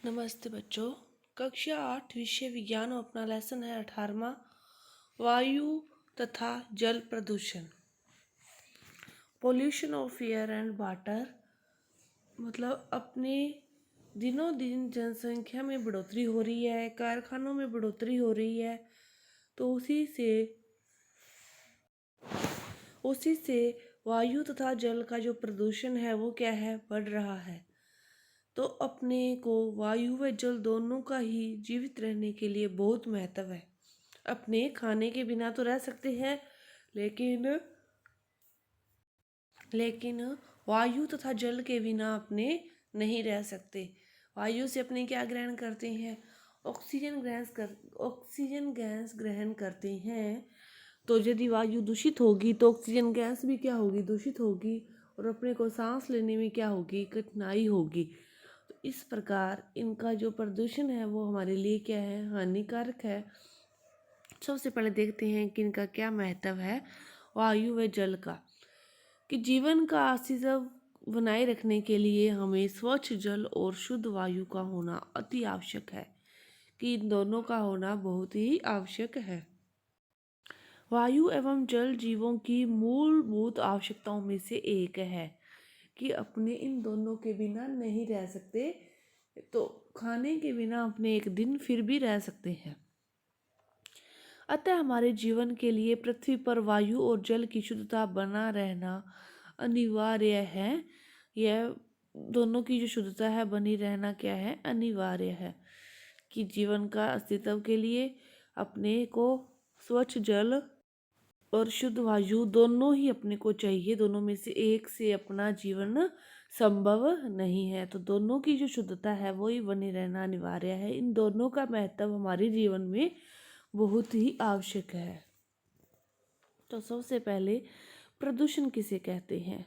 नमस्ते बच्चों। कक्षा 8 विषय विज्ञान और अपना लेसन है 18वां वायु तथा जल प्रदूषण। Pollution of air and water मतलब अपने दिनों दिन जनसंख्या में बढ़ोतरी हो रही है, कारखानों में बढ़ोतरी हो रही है, तो उसी से वायु तथा जल का जो प्रदूषण है वो क्या है, बढ़ रहा है। तो अपने को वायु व जल दोनों का ही जीवित रहने के लिए बहुत महत्व है। अपने खाने के बिना तो रह सकते हैं, लेकिन वायु तथा जल के बिना अपने नहीं रह सकते। वायु से अपने क्या ग्रहण करते हैं? ऑक्सीजन गैस ग्रहण करते हैं। तो यदि वायु दूषित होगी तो ऑक्सीजन गैस भी क्या होगी, दूषित होगी, और अपने को सांस लेने में क्या होगी, कठिनाई होगी। तो इस प्रकार इनका जो प्रदूषण है वो हमारे लिए क्या है, हानिकारक है। सबसे पहले देखते हैं कि इनका क्या महत्व है वायु व जल का। कि जीवन का अस्तित्व बनाए रखने के लिए हमें स्वच्छ जल और शुद्ध वायु का होना अति आवश्यक है। कि इन दोनों का होना बहुत ही आवश्यक है। वायु एवं जल जीवों की मूलभूत आवश्यकताओं में से एक है कि अपने इन दोनों के बिना नहीं रह सकते। तो खाने के बिना अपने एक दिन फिर भी रह सकते हैं। अतः हमारे जीवन के लिए पृथ्वी पर वायु और जल की शुद्धता बना रहना अनिवार्य है। यह दोनों की जो शुद्धता है बनी रहना क्या है, अनिवार्य है। कि जीवन का अस्तित्व के लिए अपने को स्वच्छ जल और शुद्ध वायु दोनों ही अपने को चाहिए। दोनों में से एक से अपना जीवन संभव नहीं है। तो दोनों की जो शुद्धता है वो ही बनी रहना अनिवार्य है। इन दोनों का महत्व हमारे जीवन में बहुत ही आवश्यक है। तो सबसे पहले प्रदूषण किसे कहते हैं?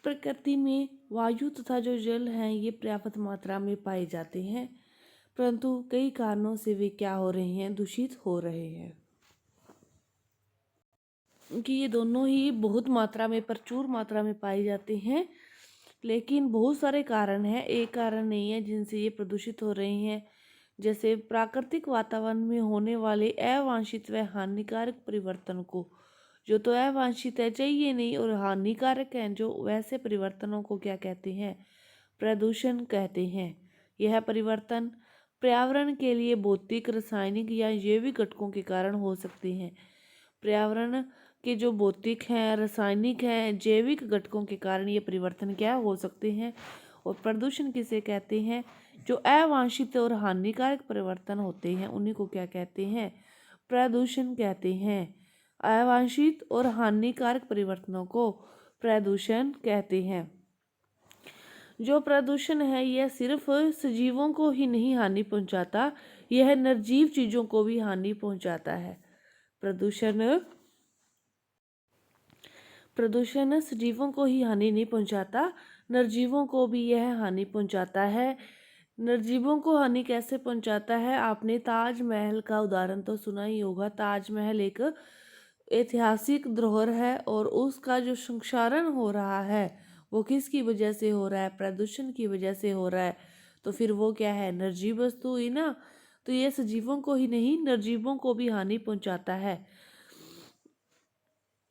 प्रकृति में वायु तथा जो जल हैं ये पर्याप्त मात्रा में पाए जाते हैं, परंतु कई कारणों से वे क्या हो रहे हैं, दूषित हो रहे हैं। कि ये दोनों ही बहुत मात्रा में, प्रचुर मात्रा में पाए जाते हैं, लेकिन बहुत सारे कारण हैं, एक कारण नहीं है जिनसे ये प्रदूषित हो रहे हैं। जैसे प्राकृतिक वातावरण में होने वाले अवांछित व हानिकारक परिवर्तन को, जो तो अवांछित है, चाहिए नहीं, और हानिकारक हैं जो, वैसे परिवर्तनों को क्या कहते हैं, प्रदूषण कहते हैं। यह परिवर्तन पर्यावरण के लिए भौतिक, रासायनिक या जैविक घटकों के कारण हो सकते हैं। पर्यावरण के जो भौतिक हैं, रासायनिक हैं, जैविक घटकों के कारण ये परिवर्तन क्या हो सकते हैं। और प्रदूषण किसे कहते हैं? जो अवांछित और हानिकारक परिवर्तन होते हैं उन्हीं को क्या कहते हैं, प्रदूषण कहते हैं। अवांछित और हानिकारक परिवर्तनों को प्रदूषण कहते हैं। जो प्रदूषण है यह सिर्फ सजीवों को ही नहीं हानि पहुंचाता, यह निर्जीव चीजों को भी हानि पहुंचाता है। प्रदूषण सजीवों को ही हानि नहीं पहुंचाता, निर्जीवों को भी यह हानि पहुंचाता है। निर्जीवों को हानि कैसे पहुंचाता है? आपने ताजमहल का उदाहरण तो सुना ही होगा। ताजमहल एक ऐतिहासिक धरोहर है और उसका जो संक्षारण हो रहा है वो किसकी वजह से हो रहा है? प्रदूषण की वजह से हो रहा है। तो फिर वो क्या है? निर्जीव वस्तु ही ना। तो ये सजीवों को ही नहीं, निर्जीवों को भी हानि पहुंचाता है,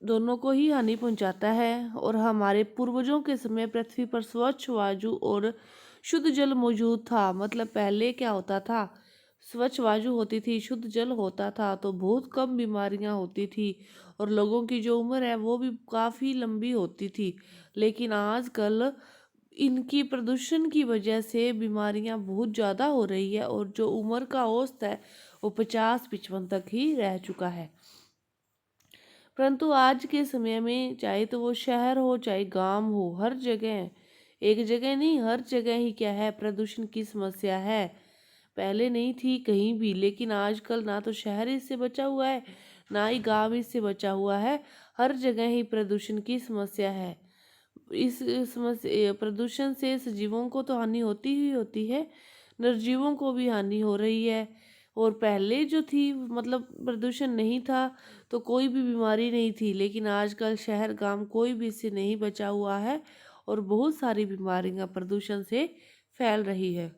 दोनों को ही हानि पहुंचाता है। और हमारे पूर्वजों के समय पृथ्वी पर स्वच्छ वायु और शुद्ध जल मौजूद था। मतलब पहले क्या होता था, स्वच्छ वायु होती थी, शुद्ध जल होता था, तो बहुत कम बीमारियां होती थी और लोगों की जो उम्र है वो भी काफ़ी लंबी होती थी। लेकिन आजकल इनकी प्रदूषण की वजह से बीमारियां बहुत ज़्यादा हो रही है और जो उम्र का औसत है वो 50-55 तक ही रह चुका है। परंतु आज के समय में चाहे तो वो शहर हो चाहे गांव हो, हर जगह, एक जगह नहीं, हर जगह ही क्या है, प्रदूषण की समस्या है। पहले नहीं थी कहीं भी, लेकिन आजकल ना तो शहर इससे बचा हुआ है ना ही गांव इससे बचा हुआ है। हर जगह ही प्रदूषण की समस्या है। इस समस्या, प्रदूषण से सजीवों को तो हानि होती ही होती है, निर्जीवों को भी हानि हो रही है। और पहले जो थी, मतलब प्रदूषण नहीं था तो कोई भी बीमारी नहीं थी, लेकिन आजकल शहर गांव कोई भी इससे नहीं बचा हुआ है और बहुत सारी बीमारियां प्रदूषण से फैल रही है।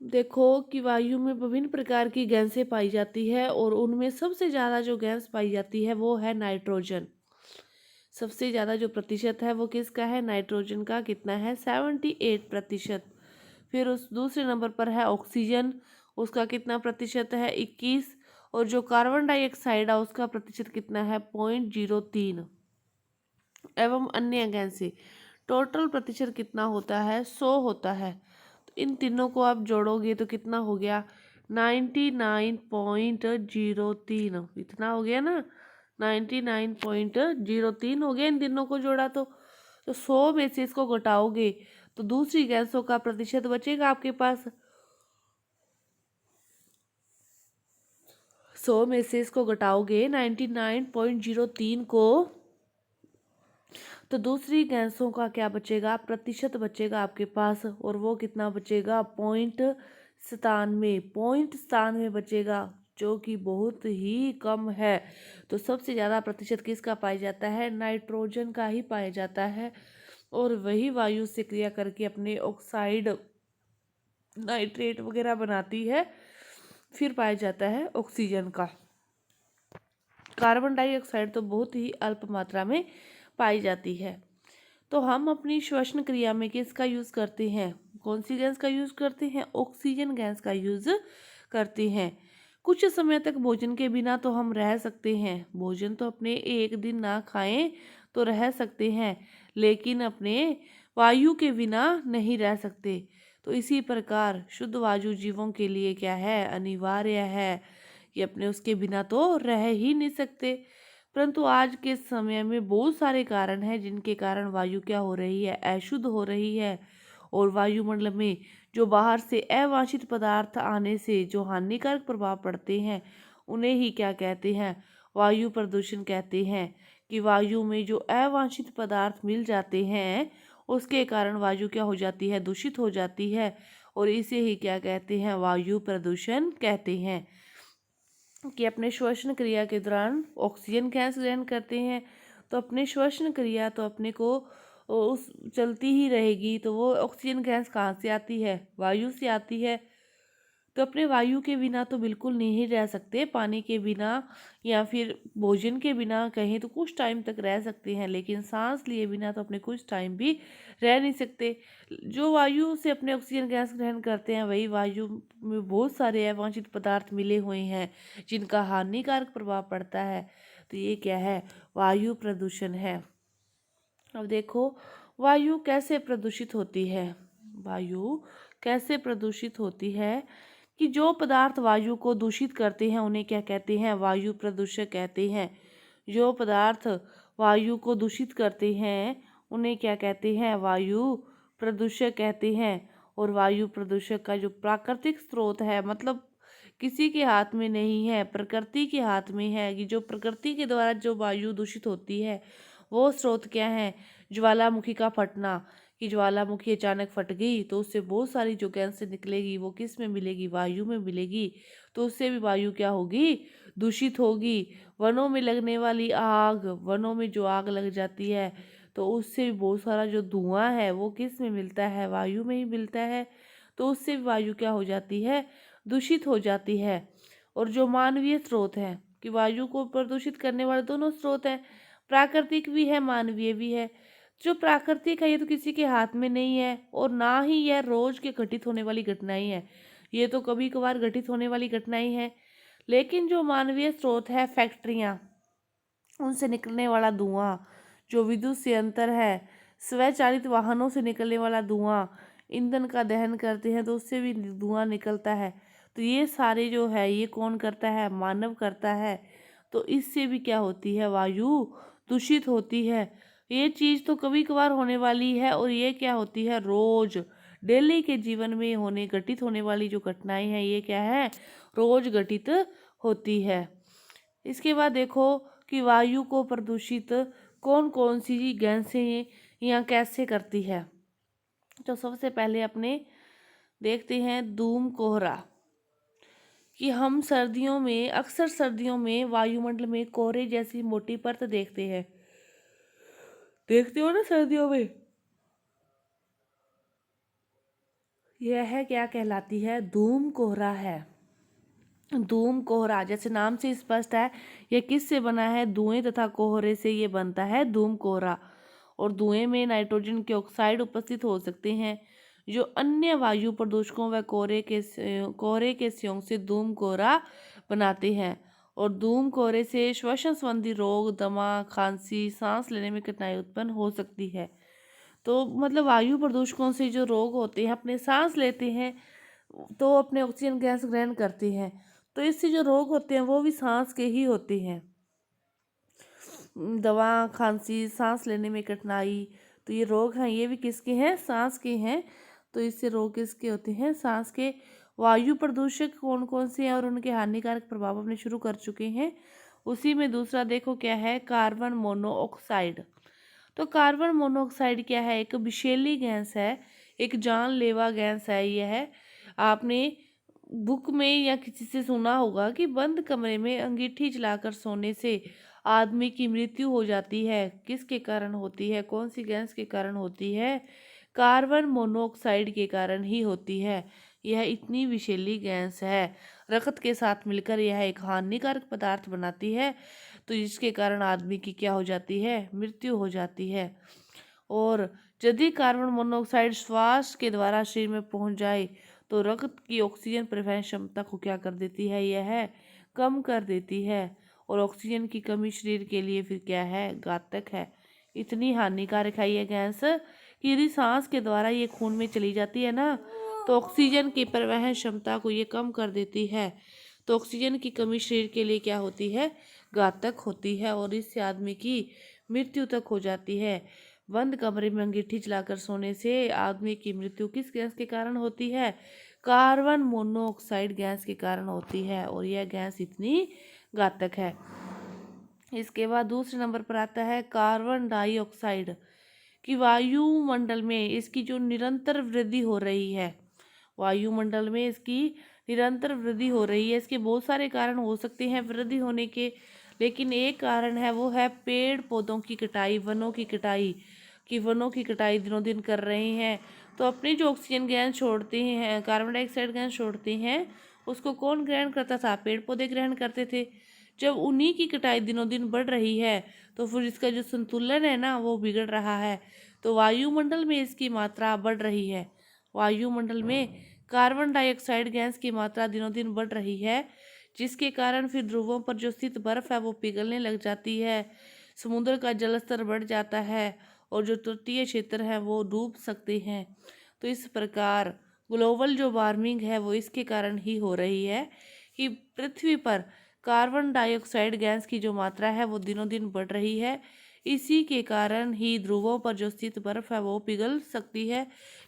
देखो कि वायु में विभिन्न प्रकार की गैसें पाई जाती है और उनमें सबसे ज़्यादा जो गैस पाई जाती है वो है नाइट्रोजन। सबसे ज़्यादा जो प्रतिशत है वो किसका है? नाइट्रोजन का। कितना है? 78%। फिर उस दूसरे नंबर पर है ऑक्सीजन, उसका कितना प्रतिशत है? 21। और जो कार्बन डाइऑक्साइड है उसका प्रतिशत कितना है? 0.03। एवं अन्य गैसें टोटल प्रतिशत कितना होता है? 100 होता है। तो इन तीनों को आप जोड़ोगे तो कितना हो गया? 99.03। इतना हो गया ना, 99.03 हो गया इन तीनों को जोड़ा तो 100 में से इसको घटाओगे तो दूसरी गैसों का प्रतिशत बचेगा आपके पास। 100 में से इसको घटाओगे 99.03 को, तो दूसरी गैसों का क्या बचेगा? प्रतिशत बचेगा आपके पास। और वो कितना बचेगा? 0.97 बचेगा, जो कि बहुत ही कम है। तो सबसे ज़्यादा प्रतिशत किसका पाया जाता है? नाइट्रोजन का ही पाया जाता है। और वही वायु से क्रिया करके अपने ऑक्साइड, नाइट्रेट वगैरह बनाती है। फिर पाया जाता है ऑक्सीजन का। कार्बन डाइऑक्साइड तो बहुत ही अल्प मात्रा में पाई जाती है। तो हम अपनी श्वसन क्रिया में किसका यूज़ करते हैं? कौन सी गैस का यूज़ करते हैं? ऑक्सीजन गैस का यूज़ करते हैं। कुछ समय तक भोजन के बिना तो हम रह सकते हैं। भोजन तो अपने एक दिन ना खाएं तो रह सकते हैं, लेकिन अपने वायु के बिना नहीं रह सकते। तो इसी प्रकार शुद्ध वायु जीवों के लिए क्या है? अनिवार्य है। कि अपने उसके बिना तो रह ही नहीं सकते। परंतु आज के समय में बहुत सारे कारण हैं जिनके कारण वायु क्या हो रही है? अशुद्ध हो रही है। और वायुमंडल में जो बाहर से अवांछित पदार्थ आने से जो हानिकारक प्रभाव पड़ते हैं उन्हें ही क्या कहते हैं? वायु प्रदूषण कहते हैं। कि वायु में जो अवांछित पदार्थ मिल जाते हैं उसके कारण वायु क्या हो जाती है? दूषित हो जाती है। और इसे ही क्या कहते हैं? वायु प्रदूषण कहते हैं। कि अपने श्वसन क्रिया के दौरान ऑक्सीजन गैस ग्रहण करते हैं, तो अपने श्वसन क्रिया तो अपने को उस चलती ही रहेगी। तो वो ऑक्सीजन गैस कहाँ से आती है? वायु से आती है। तो अपने वायु के बिना तो बिल्कुल नहीं रह सकते। पानी के बिना या फिर भोजन के बिना कहें तो कुछ टाइम तक रह सकते हैं, लेकिन सांस लिए बिना तो अपने कुछ टाइम भी रह नहीं सकते। जो वायु से अपने ऑक्सीजन गैस ग्रहण करते हैं वही वायु में बहुत सारे अवांछित पदार्थ मिले हुए हैं जिनका हानिकारक प्रभाव पड़ता है। तो ये क्या है? वायु प्रदूषण है। अब देखो वायु कैसे प्रदूषित होती है। वायु कैसे प्रदूषित होती है? कि जो पदार्थ वायु को दूषित करते हैं उन्हें क्या कहते हैं? वायु प्रदूषक कहते हैं। जो पदार्थ वायु को दूषित करते हैं उन्हें क्या कहते हैं? वायु प्रदूषक कहते हैं। और वायु प्रदूषक का जो प्राकृतिक स्रोत है, मतलब किसी के हाथ में नहीं है, प्रकृति के हाथ में है। कि जो प्रकृति के द्वारा जो वायु दूषित होती है वो स्रोत क्या है? ज्वालामुखी का फटना। कि ज्वालामुखी अचानक फट गई तो उससे बहुत सारी जो गैस निकलेगी वो किस में मिलेगी? वायु में मिलेगी। तो उससे भी वायु क्या होगी? दूषित होगी। वनों में लगने वाली आग, वनों में जो आग लग जाती है तो उससे भी बहुत सारा जो धुआं है वो किस में मिलता है? वायु में ही मिलता है। तो उससे भी वायु क्या हो जाती है? दूषित हो जाती है। और जो मानवीय स्रोत है, कि वायु को प्रदूषित करने वाले दोनों स्रोत हैं, प्राकृतिक भी है, मानवीय भी है। जो प्राकृतिक है ये तो किसी के हाथ में नहीं है और ना ही यह रोज के घटित होने वाली घटनाएं है। ये तो कभी कभार घटित होने वाली घटनाएं हैं। लेकिन जो मानवीय स्रोत है, फैक्ट्रियाँ, उनसे निकलने वाला धुआं, जो विद्युत संयंत्र है, स्वचालित वाहनों से निकलने वाला धुआं, ईंधन का दहन करते हैं तो उससे भी धुआं निकलता है। तो ये सारे जो है ये कौन करता है? मानव करता है। तो इससे भी क्या होती है? वायु दूषित होती है। ये चीज़ तो कभी कभार होने वाली है और ये क्या होती है? रोज डेली के जीवन में घटित होने वाली जो घटनाएं हैं ये क्या है? रोज घटित होती है। इसके बाद देखो कि वायु को प्रदूषित कौन कौन सी गैसें या कैसे करती है। तो सबसे पहले अपने देखते हैं धूम कोहरा। कि हम सर्दियों में, अक्सर सर्दियों में वायुमंडल में कोहरे जैसी मोटी परत देखते हैं। देखते हो ना सर्दियों में, यह क्या कहलाती है? धूम कोहरा है। धूम कोहरा जैसे नाम से स्पष्ट है, यह किससे बना है? धुएं तथा कोहरे से ये बनता है धूम कोहरा। और धुएं में नाइट्रोजन के ऑक्साइड उपस्थित हो सकते हैं, जो अन्य वायु प्रदूषकों व कोहरे के संयोग से धूम कोहरा बनाते हैं। और धूम कोहरे से श्वसन संबंधी रोग, दमा, खांसी, सांस लेने में कठिनाई उत्पन्न हो सकती है। तो मतलब वायु प्रदूषकों से जो रोग होते हैं, अपने सांस लेते हैं तो अपने ऑक्सीजन गैस ग्रहण करते हैं, तो इससे जो रोग होते हैं वो भी सांस के ही होते हैं। दवा, खांसी, सांस लेने में कठिनाई, तो ये रोग हैं, ये भी किसके हैं? सांस के हैं। तो इससे रोग किसके होते हैं? सांस के। वायु प्रदूषक कौन कौन से हैं और उनके हानिकारक प्रभाव अपने शुरू कर चुके हैं। उसी में दूसरा देखो क्या है? Carbon monoxide. तो कार्बन मोनोऑक्साइड क्या है? एक विषैली गैस है, एक जानलेवा गैस है। यह आपने बुक में या किसी से सुना होगा कि बंद कमरे में अंगीठी जलाकर सोने से आदमी की मृत्यु हो जाती है। किसके कारण होती है? कौन सी गैस के कारण होती है? कार्बन मोनोऑक्साइड के कारण ही होती है। यह इतनी विषैली गैस है, रक्त के साथ मिलकर यह एक हानिकारक पदार्थ बनाती है, तो जिसके कारण आदमी की क्या हो जाती है? मृत्यु हो जाती है। और यदि कार्बन मोनोऑक्साइड श्वास के द्वारा शरीर में पहुंच जाए तो रक्त की ऑक्सीजन परिवहन क्षमता को क्या कर देती है? यह कम कर देती है। और ऑक्सीजन की कमी शरीर के लिए फिर क्या है? घातक है। इतनी हानिकारक है यह गैस कि यदि सांस के द्वारा ये खून में चली जाती है ना, तो ऑक्सीजन की परिवहन क्षमता को ये कम कर देती है। तो ऑक्सीजन की कमी शरीर के लिए क्या होती है? घातक होती है, और इससे आदमी की मृत्यु तक हो जाती है। बंद कमरे में अंगीठी जलाकर सोने से आदमी की मृत्यु किस गैस के कारण होती है? कार्बन मोनोऑक्साइड गैस के कारण होती है, और यह गैस इतनी घातक है। इसके बाद दूसरे नंबर पर आता है कार्बन डाइऑक्साइड, कि वायुमंडल में इसकी जो निरंतर वृद्धि हो रही है, वायुमंडल में इसकी निरंतर वृद्धि हो रही है। इसके बहुत सारे कारण हो सकते हैं वृद्धि होने के, लेकिन एक कारण है, वो है पेड़ पौधों की कटाई, वनों की कटाई। कि वनों की कटाई दिनों दिन कर रहे हैं, तो अपनी जो ऑक्सीजन गैस छोड़ते हैं, कार्बन डाइऑक्साइड गैस छोड़ते हैं, उसको कौन ग्रहण करता था? पेड़ पौधे ग्रहण करते थे। जब उन्हीं की कटाई दिनों दिन बढ़ रही है, तो फिर इसका जो संतुलन है ना, वो बिगड़ रहा है। तो वायुमंडल में इसकी मात्रा बढ़ रही है। वायुमंडल में कार्बन डाइऑक्साइड गैस की मात्रा दिनों दिन बढ़ रही है, जिसके कारण फिर ध्रुवों पर जो स्थित बर्फ है वो पिघलने लग जाती है, समुद्र का जलस्तर बढ़ जाता है, और जो तटीय क्षेत्र है वो डूब सकते हैं। तो इस प्रकार ग्लोबल जो वार्मिंग है वो इसके कारण ही हो रही है कि पृथ्वी पर कार्बन डाइऑक्साइड गैस की जो मात्रा है वो दिनों दिन बढ़ रही है। इसी के कारण ही ध्रुवों पर जो स्थित बर्फ है वो पिघल सकती है,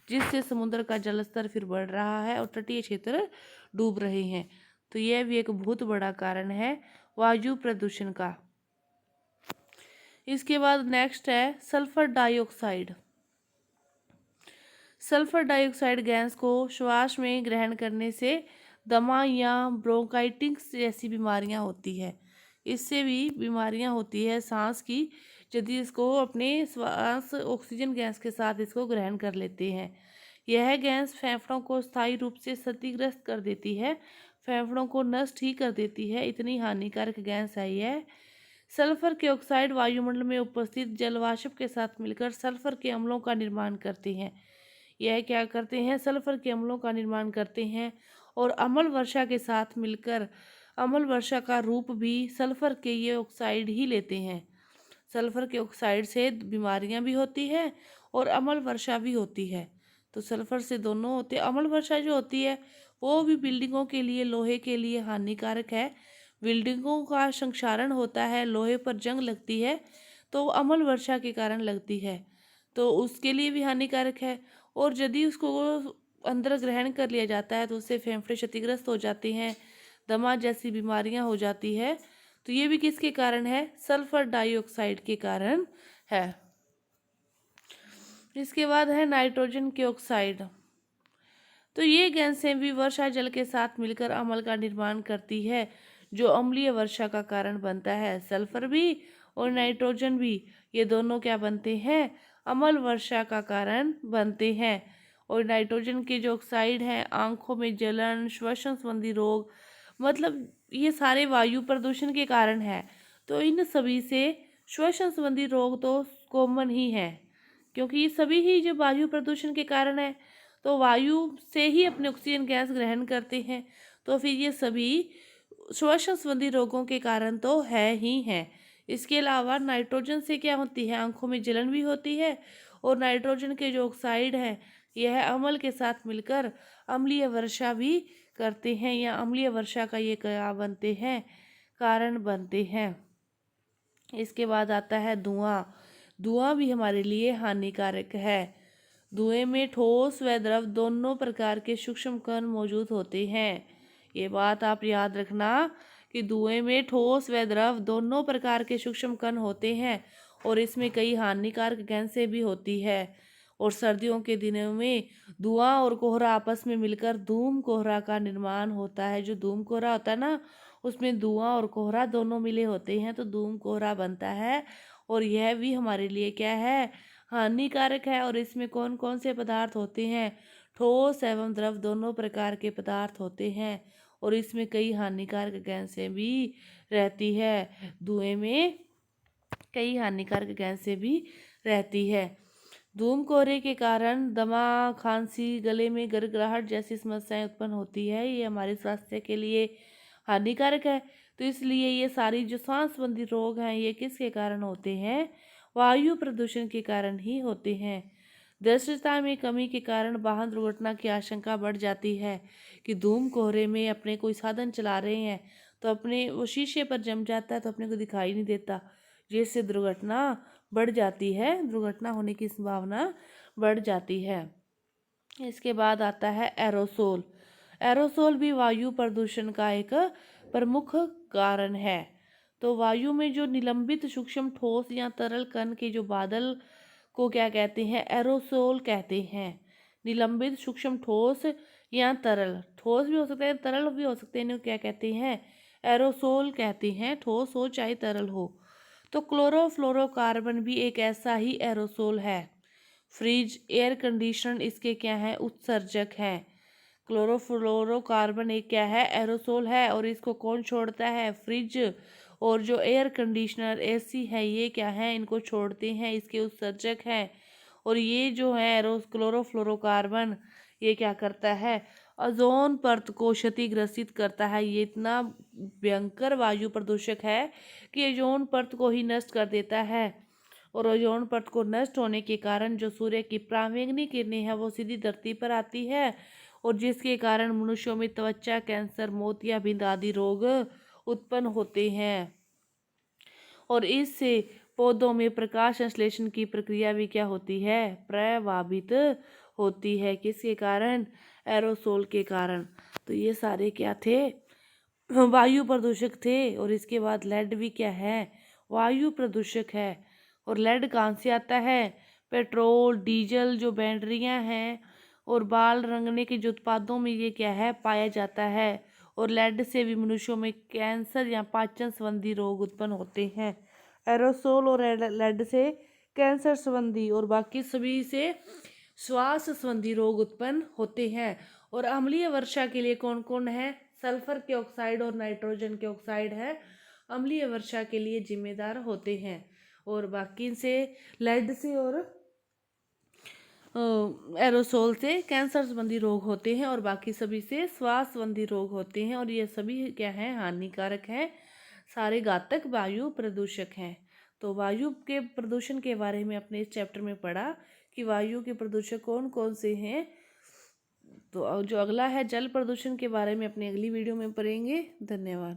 जिससे समुद्र का जलस्तर फिर बढ़ रहा है और तटीय क्षेत्र डूब रहे हैं। तो यह भी एक बहुत बड़ा कारण है वायु प्रदूषण का। इसके बाद नेक्स्ट है sulphur dioxide. Sulphur dioxide gas को श्वास में ग्रहण करने से दमा या ब्रोंकाइटिस जैसी बीमारियां होती है। इससे भी बीमारियां होती है सांस की, यदि इसको अपने श्वास ऑक्सीजन गैस के साथ इसको ग्रहण कर लेते हैं। यह गैस फेफड़ों को स्थायी रूप से क्षतिग्रस्त कर देती है, फेफड़ों को नष्ट ही कर देती है। इतनी हानिकारक गैस है यह। सल्फर के ऑक्साइड वायुमंडल में उपस्थित जलवाष्प के साथ मिलकर सल्फर के अम्लों का निर्माण करते हैं। यह क्या करते हैं? सल्फर के अम्लों का निर्माण करते हैं, और अम्ल वर्षा के साथ मिलकर अम्ल वर्षा का रूप भी सल्फर के ये ऑक्साइड ही लेते हैं। सल्फर के ऑक्साइड से बीमारियां भी होती है और अम्ल वर्षा भी होती है। तो सल्फर से दोनों होते हैं। अम्ल वर्षा जो होती है वो भी बिल्डिंगों के लिए, लोहे के लिए हानिकारक है। बिल्डिंगों का संक्षारण होता है, लोहे पर जंग लगती है, तो अम्ल वर्षा के कारण लगती है, तो उसके लिए भी हानिकारक है। और यदि उसको अंदर ग्रहण कर लिया जाता है तो उससे फेफड़े क्षतिग्रस्त हो जाते हैं, दमा जैसी बीमारियां हो जाती है। तो ये भी किसके कारण है? सल्फर डाइऑक्साइड के कारण है। इसके बाद है नाइट्रोजन के ऑक्साइड। तो ये गैसें भी वर्षा जल के साथ मिलकर अम्ल का निर्माण करती है, जो अम्लीय वर्षा का कारण बनता है। सल्फर भी और नाइट्रोजन भी, ये दोनों क्या बनते हैं, अम्ल वर्षा का कारण बनते हैं। और नाइट्रोजन के जो ऑक्साइड हैं, आंखों में जलन, श्वसन संबंधी रोग, मतलब ये सारे वायु प्रदूषण के कारण है। तो इन सभी से श्वसन संबंधी रोग तो कॉमन ही है, क्योंकि ये सभी ही जो वायु प्रदूषण के कारण है, तो वायु से ही अपने ऑक्सीजन गैस ग्रहण करते हैं, तो फिर ये सभी श्वसन संबंधी रोगों के कारण तो है ही है। इसके अलावा नाइट्रोजन से क्या होती है, आंखों में जलन भी होती है, और नाइट्रोजन के जो ऑक्साइड है यह अम्ल के साथ मिलकर अम्लीय वर्षा भी करते हैं, या अम्लीय वर्षा का ये क्या बनते हैं, कारण बनते हैं। इसके बाद आता है धुआं। धुआं भी हमारे लिए हानिकारक है। धुएं में ठोस व द्रव दोनों प्रकार के सूक्ष्म कण मौजूद होते हैं। ये बात आप याद रखना कि धुएं में ठोस व द्रव दोनों प्रकार के सूक्ष्म कण होते हैं, और इसमें कई हानिकारक गैसें भी होती है। और सर्दियों के दिनों में धुआं और कोहरा आपस में मिलकर धूम कोहरा का निर्माण होता है। जो धूम कोहरा होता है ना, उसमें धुआं और कोहरा दोनों मिले होते हैं, तो धूम कोहरा बनता है। और यह भी हमारे लिए क्या है, हानिकारक है। और इसमें कौन कौन से पदार्थ होते हैं, ठोस एवं द्रव दोनों प्रकार के पदार्थ होते हैं, और इसमें कई हानिकारक गैसें भी रहती है। धुएं में कई हानिकारक गैसें भी रहती है। धूम कोहरे के कारण दमा, खांसी, गले में गड़गड़ाहट जैसी समस्याएं उत्पन्न होती है। ये हमारे स्वास्थ्य के लिए हानिकारक है। तो इसलिए ये सारी जो सांस संबंधी रोग हैं, ये किसके कारण होते हैं, वायु प्रदूषण के कारण ही होते हैं। दृश्यता में कमी के कारण वाहन दुर्घटना की आशंका बढ़ जाती है, कि धूम कोहरे में अपने कोई साधन चला रहे हैं तो अपने वो शीशे पर जम जाता है, तो अपने को दिखाई नहीं देता, जिससे दुर्घटना बढ़ जाती है, दुर्घटना होने की संभावना बढ़ जाती है। इसके बाद आता है एरोसोल। एरोसोल भी वायु प्रदूषण का एक प्रमुख कारण है। तो वायु में जो निलंबित सूक्ष्म ठोस या तरल कण के जो बादल को क्या कहते हैं, एरोसोल कहते हैं। निलंबित सूक्ष्म ठोस या तरल, ठोस भी हो सकते हैं, तरल भी हो सकते हैं, इन्हें क्या कहते हैं, एरोसोल कहते हैं, ठोस हो चाहे तरल हो। तो क्लोरोफ्लोरोकार्बन भी एक ऐसा ही एरोसोल है। फ्रिज, एयर कंडीशनर इसके क्या है, उत्सर्जक हैं। क्लोरोफ्लोरोकार्बन एक क्या है, एरोसोल है, और इसको कौन छोड़ता है, फ्रिज। और जो एयर कंडीशनर एसी है, ये क्या है, इनको छोड़ते हैं, इसके उत्सर्जक हैं। और ये जो है क्लोरोफ्लोरोकार्बन, ये क्या करता है, ओजोन परत को क्षतिग्रसित करता है। ये इतना भयंकर वायु प्रदूषक है कि ओजोन परत को ही नष्ट कर देता है। और ओजोन परत को नष्ट होने के कारण जो सूर्य की पराबैंगनी किरणें हैं, वो सीधी धरती पर आती है, और जिसके कारण मनुष्यों में त्वचा कैंसर, मोतियाबिंद आदि रोग उत्पन्न होते हैं। और इससे पौधों में प्रकाश संश्लेषण की प्रक्रिया भी क्या होती है, प्रभावित होती है। किसके कारण, एरोसोल के कारण। तो ये सारे क्या थे, वायु प्रदूषक थे। और इसके बाद लेड भी क्या है, वायु प्रदूषक है। और लेड कहाँ से आता है, पेट्रोल, डीजल, जो बैटरियां हैं, और बाल रंगने के जो उत्पादों में ये क्या है, पाया जाता है। और लेड से भी मनुष्यों में कैंसर या पाचन संबंधी रोग उत्पन्न होते हैं। एरोसोल और लेड से कैंसर संबंधी और बाकी सभी से श्वास संबंधी रोग उत्पन्न होते हैं। और अम्लीय वर्षा के लिए कौन कौन है, सल्फर के ऑक्साइड और नाइट्रोजन के ऑक्साइड है, अम्लीय वर्षा के लिए जिम्मेदार होते हैं। और बाकी से लेड से और एरोसोल से कैंसर संबंधी रोग होते हैं, और बाकी सभी से श्वास संबंधी रोग होते हैं। और ये सभी क्या हैं, हानिकारक हैं, सारे घातक वायु प्रदूषक हैं। तो वायु के प्रदूषण के बारे में अपने इस चैप्टर में पढ़ा कि वायु के प्रदूषक कौन कौन से हैं। तो जो अगला है जल प्रदूषण के बारे में अपनी अगली वीडियो में पढ़ेंगे। धन्यवाद।